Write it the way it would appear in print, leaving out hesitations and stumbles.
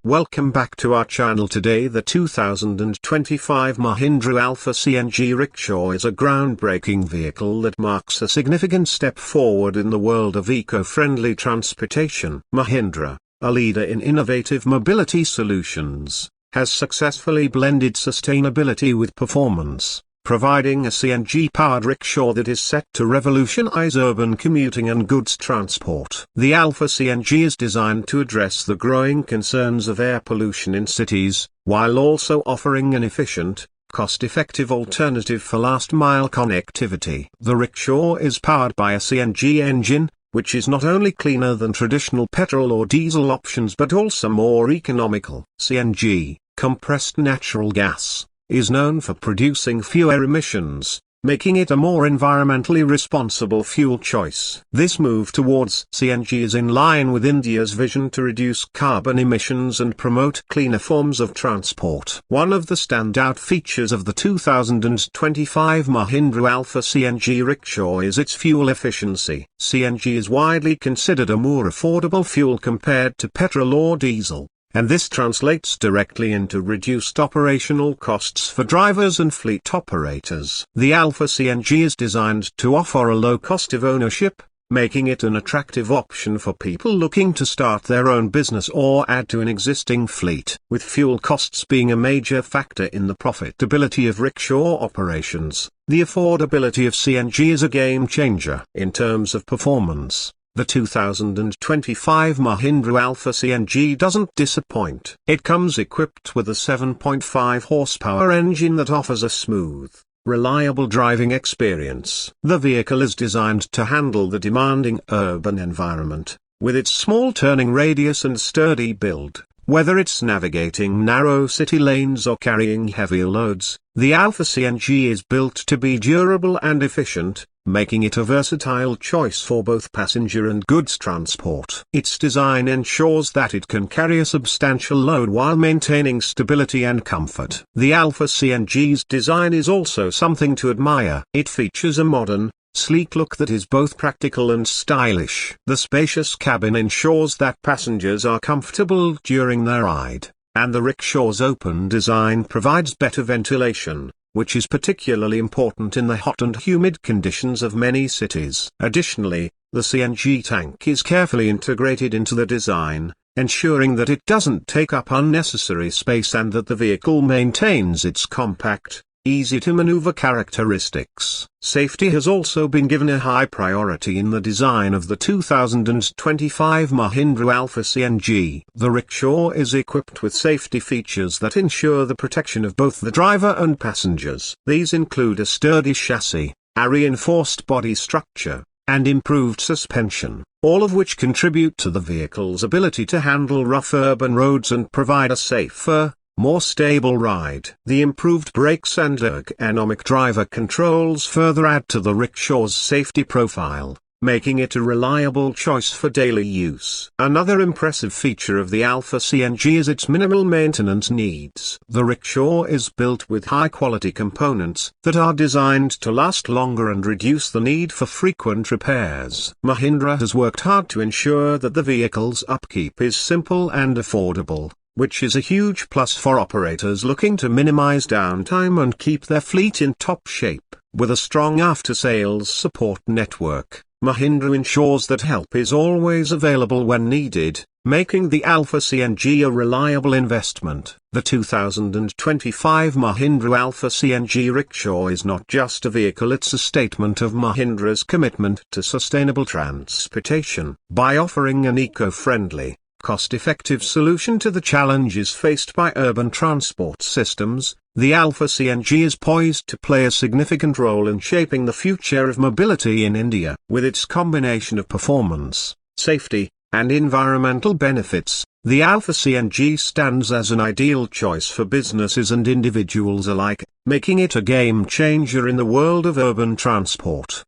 Welcome back to our channel. Today the 2025 Mahindra Alpha CNG Rickshaw is a groundbreaking vehicle that marks a significant step forward in the world of eco-friendly transportation. Mahindra, a leader in innovative mobility solutions, has successfully blended sustainability with performance, providing a CNG-powered rickshaw that is set to revolutionize urban commuting and goods transport. The Alpha CNG is designed to address the growing concerns of air pollution in cities, while also offering an efficient, cost-effective alternative for last-mile connectivity. The rickshaw is powered by a CNG engine, which is not only cleaner than traditional petrol or diesel options but also more economical. CNG, compressed natural gas, is known for producing fewer emissions, making it a more environmentally responsible fuel choice. This move towards CNG is in line with India's vision to reduce carbon emissions and promote cleaner forms of transport. One of the standout features of the 2025 Mahindra Alpha CNG Rickshaw is its fuel efficiency. CNG is widely considered a more affordable fuel compared to petrol or diesel, and this translates directly into reduced operational costs for drivers and fleet operators. The Alpha CNG is designed to offer a low cost of ownership, making it an attractive option for people looking to start their own business or add to an existing fleet. With fuel costs being a major factor in the profitability of rickshaw operations, the affordability of CNG is a game changer. In terms of performance, the 2025 Mahindra Alpha CNG doesn't disappoint. It comes equipped with a 7.5 horsepower engine that offers a smooth, reliable driving experience. The vehicle is designed to handle the demanding urban environment, with its small turning radius and sturdy build. Whether it's navigating narrow city lanes or carrying heavier loads, the Alpha CNG is built to be durable and efficient, making it a versatile choice for both passenger and goods transport. Its design ensures that it can carry a substantial load while maintaining stability and comfort. The Alpha CNG's design is also something to admire. It features a modern, sleek look that is both practical and stylish. The spacious cabin ensures that passengers are comfortable during their ride, and the rickshaw's open design provides better ventilation, which is particularly important in the hot and humid conditions of many cities. Additionally, the CNG tank is carefully integrated into the design, ensuring that it doesn't take up unnecessary space and that the vehicle maintains its compact, easy-to-maneuver characteristics. Safety has also been given a high priority in the design of the 2025 Mahindra Alpha CNG. The rickshaw is equipped with safety features that ensure the protection of both the driver and passengers. These include a sturdy chassis, a reinforced body structure, and improved suspension, all of which contribute to the vehicle's ability to handle rough urban roads and provide a safer, more stable ride. The improved brakes and ergonomic driver controls further add to the rickshaw's safety profile, making it a reliable choice for daily use. Another impressive feature of the Alpha CNG is its minimal maintenance needs. The rickshaw is built with high-quality components that are designed to last longer and reduce the need for frequent repairs. Mahindra has worked hard to ensure that the vehicle's upkeep is simple and affordable, which is a huge plus for operators looking to minimize downtime and keep their fleet in top shape. With a strong after-sales support network, Mahindra ensures that help is always available when needed, making the Alpha CNG a reliable investment. The 2025 Mahindra Alpha CNG Rickshaw is not just a vehicle, it's a statement of Mahindra's commitment to sustainable transportation. By offering an eco-friendly, cost-effective solution to the challenges faced by urban transport systems, the Alpha CNG is poised to play a significant role in shaping the future of mobility in India. With its combination of performance, safety, and environmental benefits, the Alpha CNG stands as an ideal choice for businesses and individuals alike, making it a game changer in the world of urban transport.